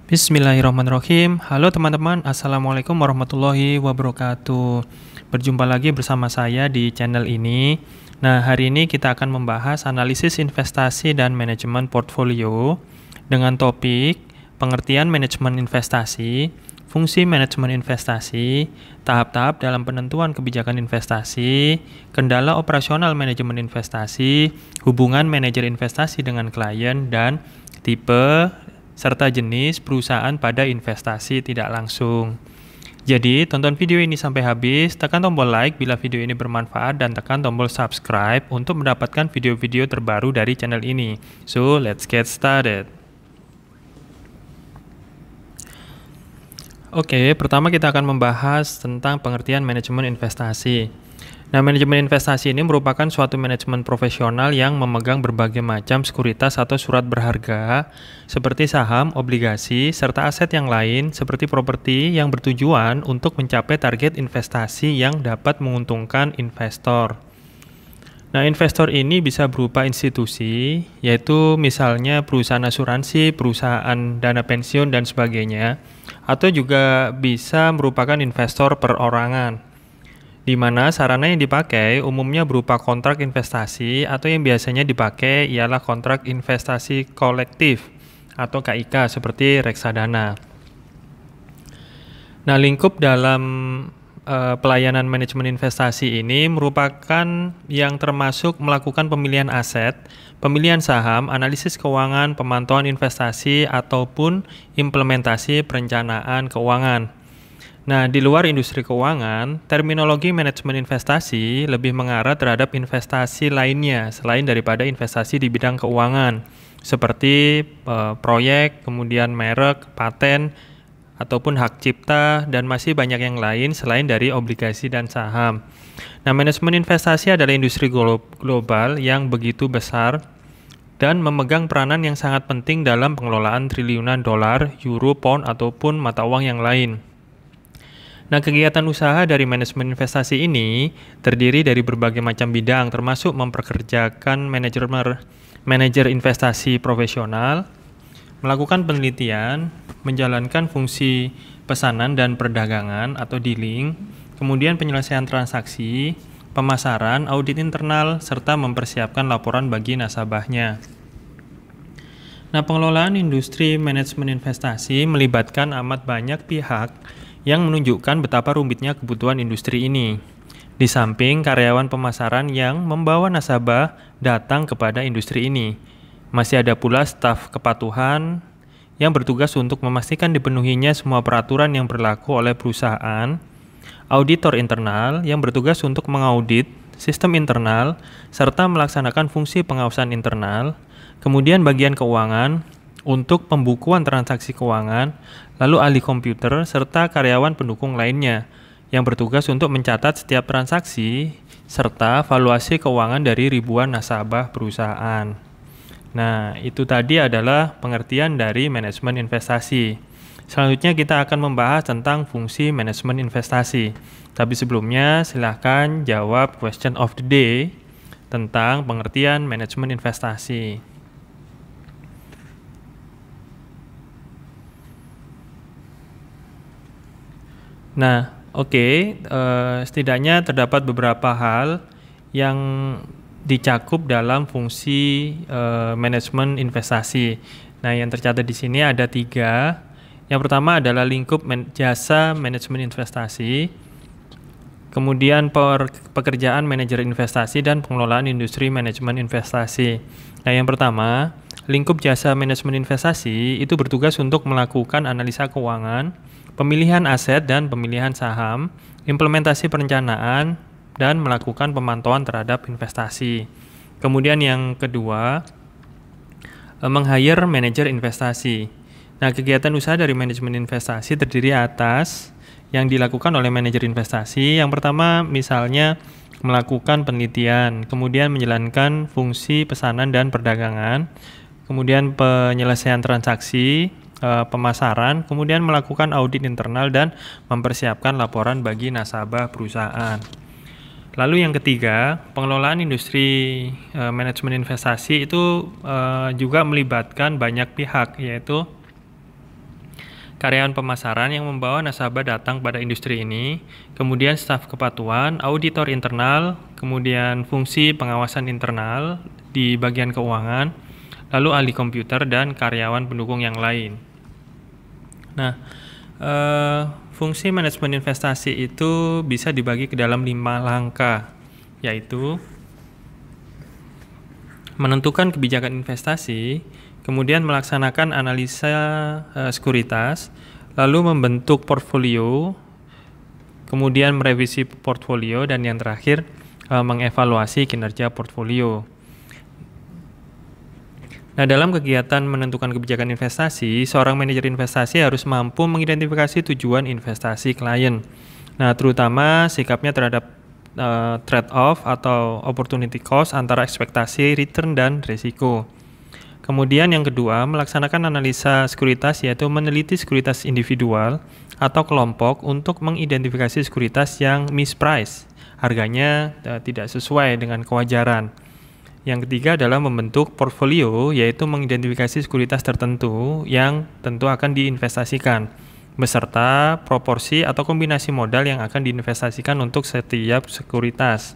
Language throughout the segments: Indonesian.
Bismillahirrahmanirrahim. Halo teman-teman, Assalamualaikum warahmatullahi wabarakatuh. Berjumpa lagi bersama saya di channel ini. Nah, hari ini kita akan membahas analisis investasi dan manajemen portfolio dengan topik pengertian manajemen investasi, fungsi manajemen investasi, tahap-tahap dalam penentuan kebijakan investasi, kendala operasional manajemen investasi, hubungan manajer investasi dengan klien, dan tipe serta jenis perusahaan pada investasi tidak langsung. Jadi, tonton video ini sampai habis, tekan tombol like bila video ini bermanfaat, dan tekan tombol subscribe untuk mendapatkan video-video terbaru dari channel ini. So, let's get started. Oke, pertama kita akan membahas tentang pengertian manajemen investasi. Nah, manajemen investasi ini merupakan suatu manajemen profesional yang memegang berbagai macam sekuritas atau surat berharga seperti saham, obligasi, serta aset yang lain seperti properti yang bertujuan untuk mencapai target investasi yang dapat menguntungkan investor. Nah, investor ini bisa berupa institusi, yaitu misalnya perusahaan asuransi, perusahaan dana pensiun, dan sebagainya, atau juga bisa merupakan investor perorangan, di mana sarana yang dipakai umumnya berupa kontrak investasi atau yang biasanya dipakai ialah kontrak investasi kolektif atau KIK seperti reksadana. Nah, lingkup dalam pelayanan manajemen investasi ini merupakan yang termasuk melakukan pemilihan aset, pemilihan saham, analisis keuangan, pemantauan investasi, ataupun implementasi perencanaan keuangan. Nah, di luar industri keuangan, terminologi manajemen investasi lebih mengarah terhadap investasi lainnya selain daripada investasi di bidang keuangan, seperti proyek, kemudian merek, paten, ataupun hak cipta, dan masih banyak yang lain selain dari obligasi dan saham. Nah, manajemen investasi adalah industri global yang begitu besar dan memegang peranan yang sangat penting dalam pengelolaan triliunan dolar, euro, pound, ataupun mata uang yang lain. Nah, kegiatan usaha dari manajemen investasi ini terdiri dari berbagai macam bidang, termasuk memperkerjakan manajer investasi profesional, melakukan penelitian, menjalankan fungsi pesanan dan perdagangan atau dealing, kemudian penyelesaian transaksi, pemasaran, audit internal, serta mempersiapkan laporan bagi nasabahnya. Nah, pengelolaan industri manajemen investasi melibatkan amat banyak pihak yang menunjukkan betapa rumitnya kebutuhan industri ini. Di samping karyawan pemasaran yang membawa nasabah datang kepada industri ini, masih ada pula staf kepatuhan yang bertugas untuk memastikan dipenuhinya semua peraturan yang berlaku oleh perusahaan, auditor internal yang bertugas untuk mengaudit sistem internal serta melaksanakan fungsi pengawasan internal, kemudian bagian keuangan untuk pembukuan transaksi keuangan, lalu ahli komputer, serta karyawan pendukung lainnya yang bertugas untuk mencatat setiap transaksi serta valuasi keuangan dari ribuan nasabah perusahaan. Nah, itu tadi adalah pengertian dari manajemen investasi. Selanjutnya kita akan membahas tentang fungsi manajemen investasi. Tapi sebelumnya silahkan jawab question of the day tentang pengertian manajemen investasi. Nah, setidaknya terdapat beberapa hal yang dicakup dalam fungsi manajemen investasi. Nah, yang tercatat di sini ada 3. Yang pertama adalah lingkup jasa manajemen investasi, kemudian pekerjaan manajer investasi, dan pengelolaan industri manajemen investasi. Nah, yang pertama, lingkup jasa manajemen investasi itu bertugas untuk melakukan analisa keuangan, pemilihan aset dan pemilihan saham, implementasi perencanaan, dan melakukan pemantauan terhadap investasi. Kemudian yang kedua, meng-hire manajer investasi. Nah, kegiatan usaha dari manajemen investasi terdiri atas yang dilakukan oleh manajer investasi. Yang pertama, misalnya melakukan penelitian, kemudian menjalankan fungsi pesanan dan perdagangan, kemudian penyelesaian transaksi, pemasaran, kemudian melakukan audit internal dan mempersiapkan laporan bagi nasabah perusahaan. Lalu yang ketiga, pengelolaan industri manajemen investasi itu juga melibatkan banyak pihak, yaitu karyawan pemasaran yang membawa nasabah datang pada industri ini, kemudian staf kepatuhan, auditor internal, kemudian fungsi pengawasan internal di bagian keuangan, lalu ahli komputer dan karyawan pendukung yang lain. Nah, fungsi manajemen investasi itu bisa dibagi ke dalam 5 langkah, yaitu menentukan kebijakan investasi, kemudian melaksanakan analisa sekuritas, lalu membentuk portfolio, kemudian merevisi portfolio, dan yang terakhir mengevaluasi kinerja portfolio. Nah, dalam kegiatan menentukan kebijakan investasi, seorang manajer investasi harus mampu mengidentifikasi tujuan investasi klien. Nah, terutama sikapnya terhadap trade-off atau opportunity cost antara ekspektasi return dan risiko. Kemudian yang kedua, melaksanakan analisa sekuritas, yaitu meneliti sekuritas individual atau kelompok untuk mengidentifikasi sekuritas yang mispriced, harganya tidak sesuai dengan kewajaran. Yang ketiga adalah membentuk portfolio, yaitu mengidentifikasi sekuritas tertentu yang tentu akan diinvestasikan, beserta proporsi atau kombinasi modal yang akan diinvestasikan untuk setiap sekuritas.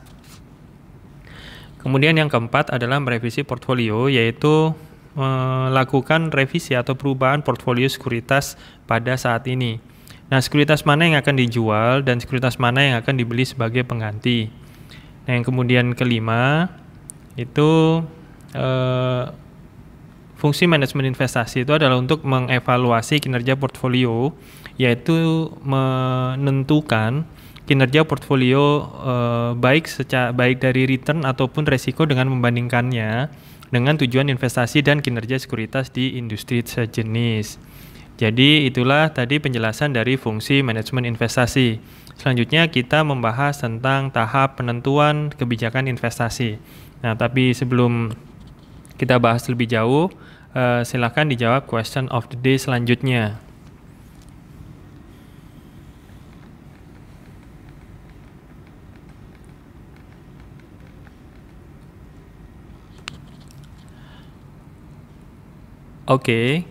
Kemudian yang keempat adalah merevisi portfolio, yaitu melakukan revisi atau perubahan portfolio sekuritas pada saat ini. Nah, sekuritas mana yang akan dijual dan sekuritas mana yang akan dibeli sebagai pengganti. Nah, yang kemudian kelima itu fungsi manajemen investasi itu adalah untuk mengevaluasi kinerja portfolio, yaitu menentukan kinerja portfolio baik dari return ataupun resiko dengan membandingkannya dengan tujuan investasi dan kinerja sekuritas di industri sejenis. Jadi itulah tadi penjelasan dari fungsi manajemen investasi. Selanjutnya kita membahas tentang tahap penentuan kebijakan investasi. Nah, tapi sebelum kita bahas lebih jauh, silakan dijawab question of the day selanjutnya. Oke.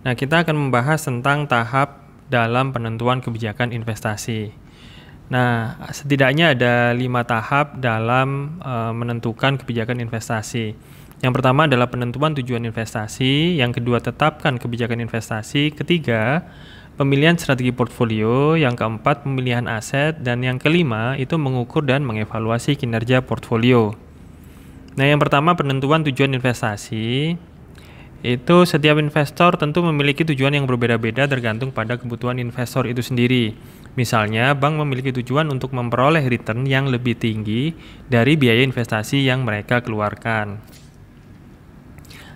Nah, kita akan membahas tentang tahap dalam penentuan kebijakan investasi. Nah, setidaknya ada 5 tahap dalam menentukan kebijakan investasi. Yang pertama adalah penentuan tujuan investasi, yang kedua tetapkan kebijakan investasi, ketiga pemilihan strategi portfolio, yang keempat pemilihan aset, dan yang kelima itu mengukur dan mengevaluasi kinerja portfolio. Nah, yang pertama penentuan tujuan investasi. Itu setiap investor tentu memiliki tujuan yang berbeda-beda tergantung pada kebutuhan investor itu sendiri. Misalnya, bank memiliki tujuan untuk memperoleh return yang lebih tinggi dari biaya investasi yang mereka keluarkan.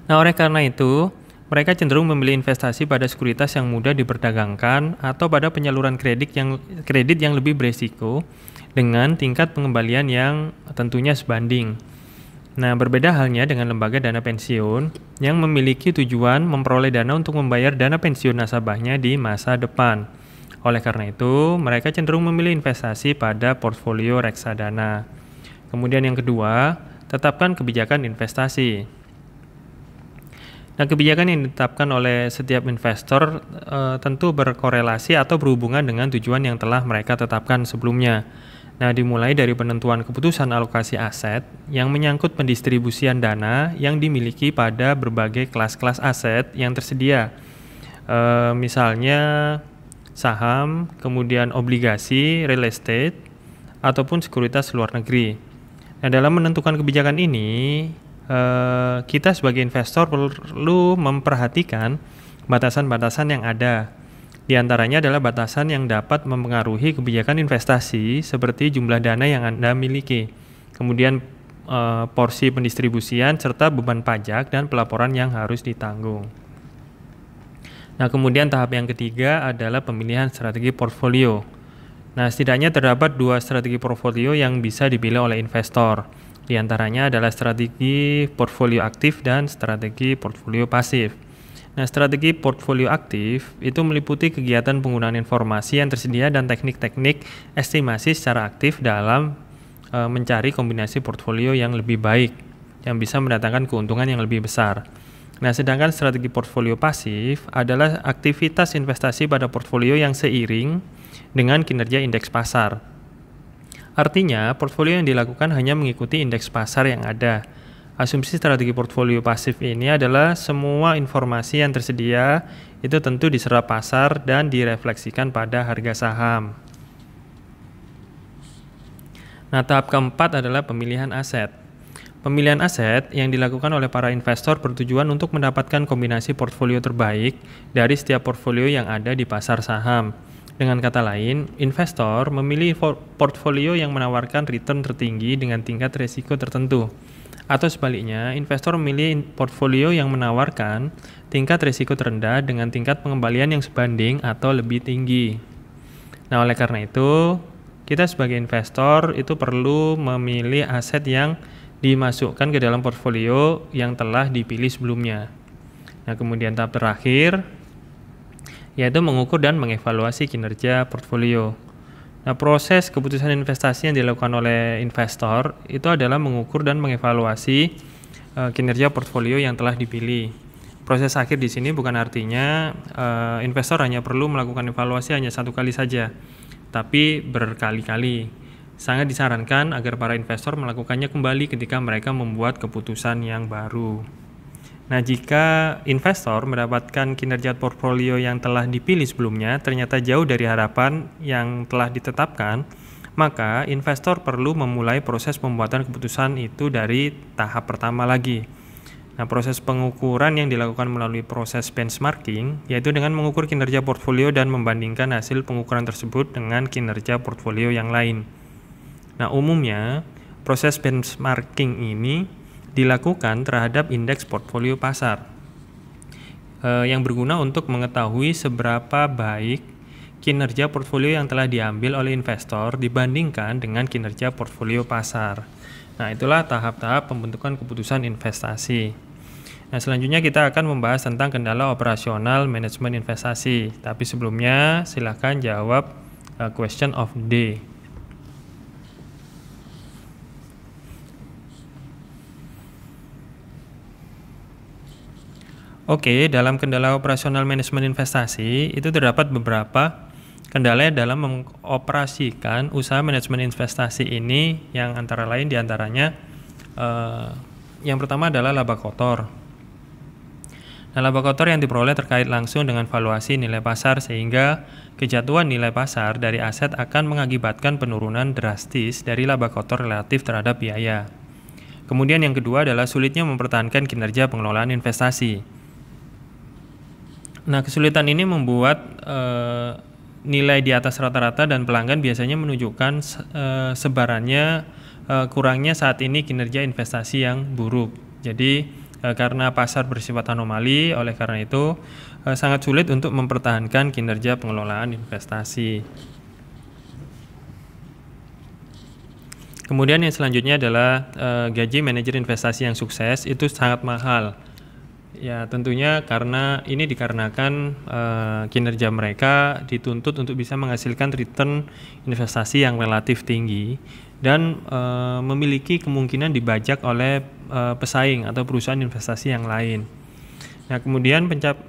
Nah, oleh karena itu, mereka cenderung memilih investasi pada sekuritas yang mudah diperdagangkan atau pada penyaluran kredit yang lebih beresiko dengan tingkat pengembalian yang tentunya sebanding. Nah, berbeda halnya dengan lembaga dana pensiun yang memiliki tujuan memperoleh dana untuk membayar dana pensiun nasabahnya di masa depan. Oleh karena itu, mereka cenderung memilih investasi pada portfolio reksadana. Kemudian yang kedua, tetapkan kebijakan investasi. Nah, kebijakan yang ditetapkan oleh setiap investor tentu berkorelasi atau berhubungan dengan tujuan yang telah mereka tetapkan sebelumnya. Nah, dimulai dari penentuan keputusan alokasi aset yang menyangkut pendistribusian dana yang dimiliki pada berbagai kelas-kelas aset yang tersedia. Misalnya saham, kemudian obligasi, real estate, ataupun sekuritas luar negeri. Nah, dalam menentukan kebijakan ini, kita sebagai investor perlu memperhatikan batasan-batasan yang ada. Di antaranya adalah batasan yang dapat mempengaruhi kebijakan investasi seperti jumlah dana yang Anda miliki, kemudian porsi pendistribusian, serta beban pajak dan pelaporan yang harus ditanggung. Nah, kemudian tahap yang ketiga adalah pemilihan strategi portfolio. Nah, setidaknya terdapat 2 strategi portfolio yang bisa dipilih oleh investor. Di antaranya adalah strategi portfolio aktif dan strategi portfolio pasif. Nah, strategi portfolio aktif itu meliputi kegiatan penggunaan informasi yang tersedia dan teknik-teknik estimasi secara aktif dalam mencari kombinasi portfolio yang lebih baik, yang bisa mendatangkan keuntungan yang lebih besar. Nah, sedangkan strategi portfolio pasif adalah aktivitas investasi pada portfolio yang seiring dengan kinerja indeks pasar. Artinya, portfolio yang dilakukan hanya mengikuti indeks pasar yang ada. Asumsi strategi portfolio pasif ini adalah semua informasi yang tersedia itu tentu diserap pasar dan direfleksikan pada harga saham. Nah, tahap keempat adalah pemilihan aset. Pemilihan aset yang dilakukan oleh para investor bertujuan untuk mendapatkan kombinasi portfolio terbaik dari setiap portfolio yang ada di pasar saham. Dengan kata lain, investor memilih portfolio yang menawarkan return tertinggi dengan tingkat risiko tertentu. Atau sebaliknya, investor memilih portfolio yang menawarkan tingkat risiko terendah dengan tingkat pengembalian yang sebanding atau lebih tinggi. Nah, oleh karena itu, kita sebagai investor itu perlu memilih aset yang dimasukkan ke dalam portfolio yang telah dipilih sebelumnya. Nah, kemudian tahap terakhir yaitu mengukur dan mengevaluasi kinerja portfolio. Nah, proses keputusan investasi yang dilakukan oleh investor itu adalah mengukur dan mengevaluasi kinerja portfolio yang telah dipilih. Proses akhir di sini bukan artinya investor hanya perlu melakukan evaluasi hanya satu kali saja, tapi berkali-kali. Sangat disarankan agar para investor melakukannya kembali ketika mereka membuat keputusan yang baru. Nah, jika investor mendapatkan kinerja portfolio yang telah dipilih sebelumnya ternyata jauh dari harapan yang telah ditetapkan, maka investor perlu memulai proses pembuatan keputusan itu dari tahap pertama lagi. Nah, proses pengukuran yang dilakukan melalui proses benchmarking, yaitu dengan mengukur kinerja portfolio dan membandingkan hasil pengukuran tersebut dengan kinerja portfolio yang lain. Nah, umumnya proses benchmarking ini dilakukan terhadap indeks portfolio pasar yang berguna untuk mengetahui seberapa baik kinerja portfolio yang telah diambil oleh investor dibandingkan dengan kinerja portfolio pasar. Nah, itulah tahap-tahap pembentukan keputusan investasi. Nah, selanjutnya kita akan membahas tentang kendala operasional manajemen investasi. Tapi sebelumnya silakan jawab question of the day. Oke, dalam kendala operasional manajemen investasi itu terdapat beberapa kendala dalam mengoperasikan usaha manajemen investasi ini yang antara lain diantaranya yang pertama adalah laba kotor. Nah, laba kotor yang diperoleh terkait langsung dengan valuasi nilai pasar sehingga kejatuhan nilai pasar dari aset akan mengakibatkan penurunan drastis dari laba kotor relatif terhadap biaya. Kemudian yang kedua adalah sulitnya mempertahankan kinerja pengelolaan investasi. Nah, kesulitan ini membuat nilai di atas rata-rata dan pelanggan biasanya menunjukkan sebarannya kurangnya saat ini kinerja investasi yang buruk. Jadi, karena pasar bersifat anomali, oleh karena itu sangat sulit untuk mempertahankan kinerja pengelolaan investasi. Kemudian yang selanjutnya adalah gaji manajer investasi yang sukses itu sangat mahal. Ya, tentunya karena ini dikarenakan kinerja mereka dituntut untuk bisa menghasilkan return investasi yang relatif tinggi dan memiliki kemungkinan dibajak oleh pesaing atau perusahaan investasi yang lain. Nah, kemudian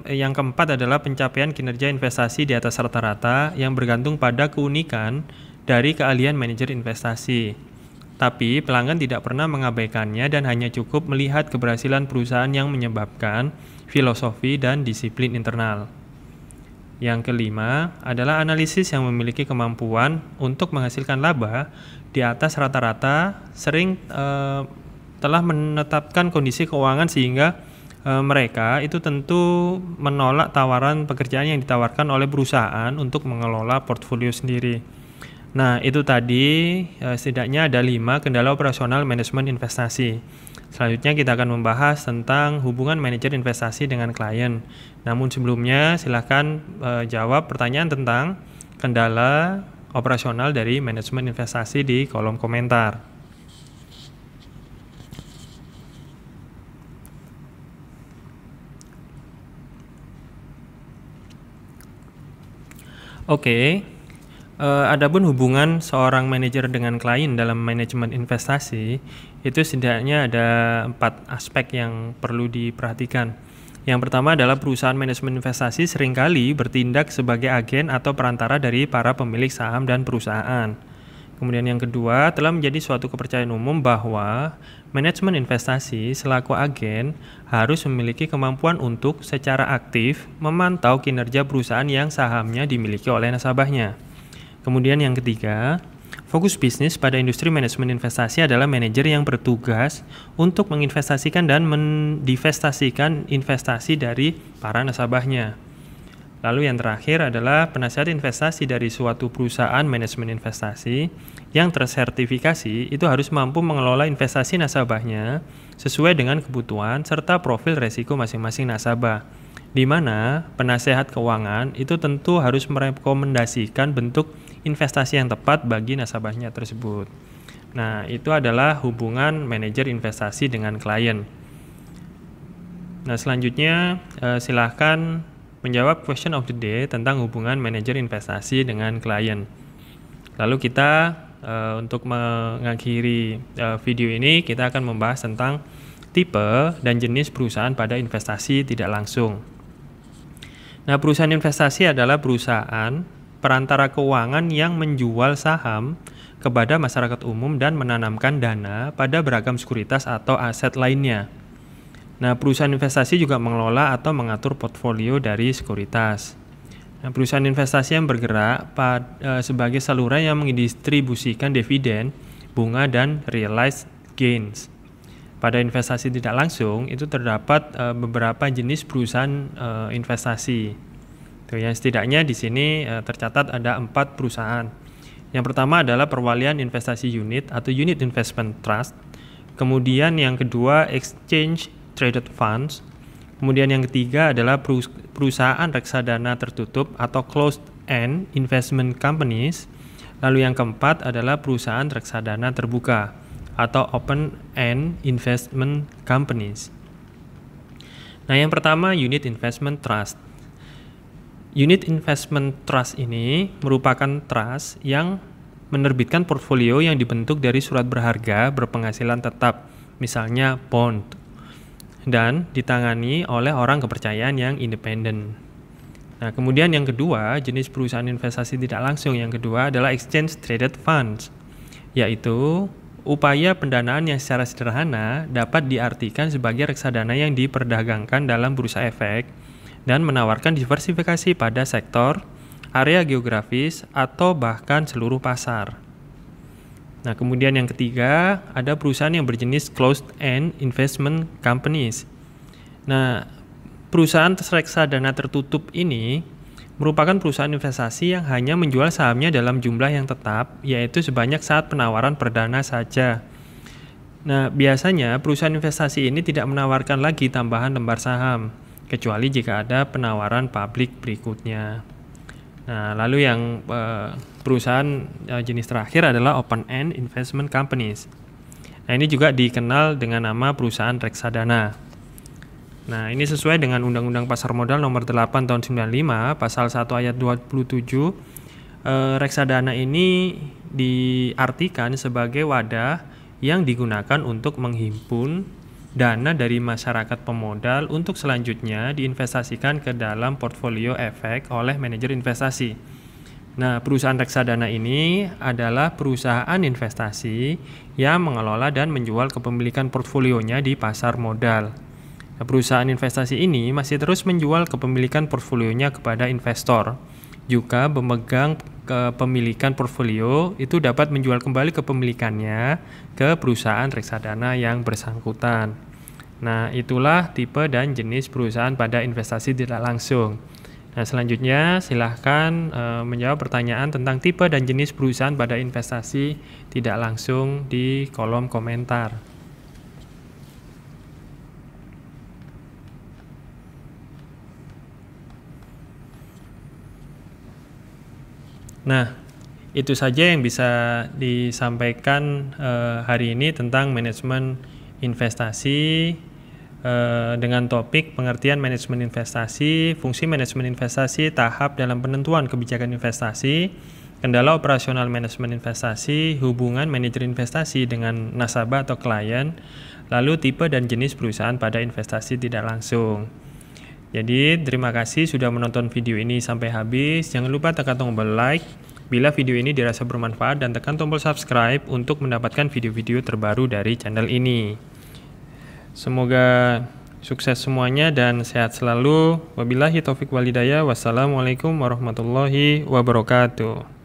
yang keempat adalah pencapaian kinerja investasi di atas rata-rata yang bergantung pada keunikan dari keahlian manajer investasi. Tapi pelanggan tidak pernah mengabaikannya dan hanya cukup melihat keberhasilan perusahaan yang menyebabkan filosofi dan disiplin internal. Yang kelima adalah analisis yang memiliki kemampuan untuk menghasilkan laba di atas rata-rata sering telah menetapkan kondisi keuangan sehingga mereka itu tentu menolak tawaran pekerjaan yang ditawarkan oleh perusahaan untuk mengelola portfolio sendiri. Nah, itu tadi setidaknya ada 5 kendala operasional manajemen investasi. Selanjutnya kita akan membahas tentang hubungan manajer investasi dengan klien. Namun sebelumnya silakan jawab pertanyaan tentang kendala operasional dari manajemen investasi di kolom komentar. Oke. Adapun hubungan seorang manajer dengan klien dalam manajemen investasi itu setidaknya ada 4 aspek yang perlu diperhatikan. Yang pertama adalah perusahaan manajemen investasi seringkali bertindak sebagai agen atau perantara dari para pemilik saham dan perusahaan. Kemudian yang kedua, telah menjadi suatu kepercayaan umum bahwa manajemen investasi selaku agen harus memiliki kemampuan untuk secara aktif memantau kinerja perusahaan yang sahamnya dimiliki oleh nasabahnya. Kemudian yang ketiga, fokus bisnis pada industri manajemen investasi adalah manajer yang bertugas untuk menginvestasikan dan mendivestasikan investasi dari para nasabahnya. Lalu yang terakhir adalah penasihat investasi dari suatu perusahaan manajemen investasi yang tersertifikasi itu harus mampu mengelola investasi nasabahnya sesuai dengan kebutuhan serta profil resiko masing-masing nasabah, di mana penasehat keuangan itu tentu harus merekomendasikan bentuk investasi yang tepat bagi nasabahnya tersebut. Nah, itu adalah hubungan manajer investasi dengan klien. Nah, selanjutnya silahkan menjawab question of the day tentang hubungan manajer investasi dengan klien. Lalu kita untuk mengakhiri video ini, kita akan membahas tentang tipe dan jenis perusahaan pada investasi tidak langsung. Nah, perusahaan investasi adalah perusahaan perantara keuangan yang menjual saham kepada masyarakat umum dan menanamkan dana pada beragam sekuritas atau aset lainnya. Nah, perusahaan investasi juga mengelola atau mengatur portfolio dari sekuritas. Nah, perusahaan investasi yang bergerak sebagai saluran yang mendistribusikan dividen, bunga, dan realized gains. Pada investasi tidak langsung, itu terdapat beberapa jenis perusahaan investasi. Yang setidaknya di sini tercatat ada 4 perusahaan. Yang pertama adalah perwalian investasi unit atau unit investment trust. Kemudian yang kedua exchange traded funds. Kemudian yang ketiga adalah perusahaan reksadana tertutup atau closed-end investment companies. Lalu yang keempat adalah perusahaan reksadana terbuka atau open-end investment companies. Nah, yang pertama unit investment trust. Unit investment trust ini merupakan trust yang menerbitkan portfolio yang dibentuk dari surat berharga berpenghasilan tetap, misalnya bond, dan ditangani oleh orang kepercayaan yang independen. Nah, kemudian yang kedua, jenis perusahaan investasi tidak langsung yang kedua adalah exchange traded funds, yaitu upaya pendanaan yang secara sederhana dapat diartikan sebagai reksadana yang diperdagangkan dalam bursa efek dan menawarkan diversifikasi pada sektor, area geografis, atau bahkan seluruh pasar. Nah, kemudian yang ketiga, ada perusahaan yang berjenis closed-end investment companies. Nah, perusahaan reksadana tertutup ini merupakan perusahaan investasi yang hanya menjual sahamnya dalam jumlah yang tetap, yaitu sebanyak saat penawaran perdana saja. Nah, biasanya perusahaan investasi ini tidak menawarkan lagi tambahan lembar saham, kecuali jika ada penawaran publik berikutnya. Nah, lalu yang perusahaan jenis terakhir adalah open-end investment companies. Nah, ini juga dikenal dengan nama perusahaan reksadana. Nah, ini sesuai dengan Undang-Undang Pasar Modal Nomor 8 Tahun 95, Pasal 1 Ayat 27, reksadana ini diartikan sebagai wadah yang digunakan untuk menghimpun dana dari masyarakat pemodal untuk selanjutnya diinvestasikan ke dalam portfolio efek oleh manajer investasi. Nah, perusahaan reksadana ini adalah perusahaan investasi yang mengelola dan menjual kepemilikan portfolionya di pasar modal. Nah, perusahaan investasi ini masih terus menjual kepemilikan portfolionya kepada investor. Juga pemegang kepemilikan portfolio itu dapat menjual kembali kepemilikannya ke perusahaan reksadana yang bersangkutan. Nah, itulah tipe dan jenis perusahaan pada investasi tidak langsung. Nah, selanjutnya silahkan menjawab pertanyaan tentang tipe dan jenis perusahaan pada investasi tidak langsung di kolom komentar. Nah, itu saja yang bisa disampaikan hari ini tentang manajemen investasi dengan topik pengertian manajemen investasi, fungsi manajemen investasi, tahap dalam penentuan kebijakan investasi, kendala operasional manajemen investasi, hubungan manajer investasi dengan nasabah atau klien, lalu tipe dan jenis perusahaan pada investasi tidak langsung. Jadi, terima kasih sudah menonton video ini sampai habis. Jangan lupa tekan tombol like bila video ini dirasa bermanfaat dan tekan tombol subscribe untuk mendapatkan video-video terbaru dari channel ini. Semoga sukses semuanya dan sehat selalu. Wabillahi taufik walhidayah. Wassalamualaikum warahmatullahi wabarakatuh.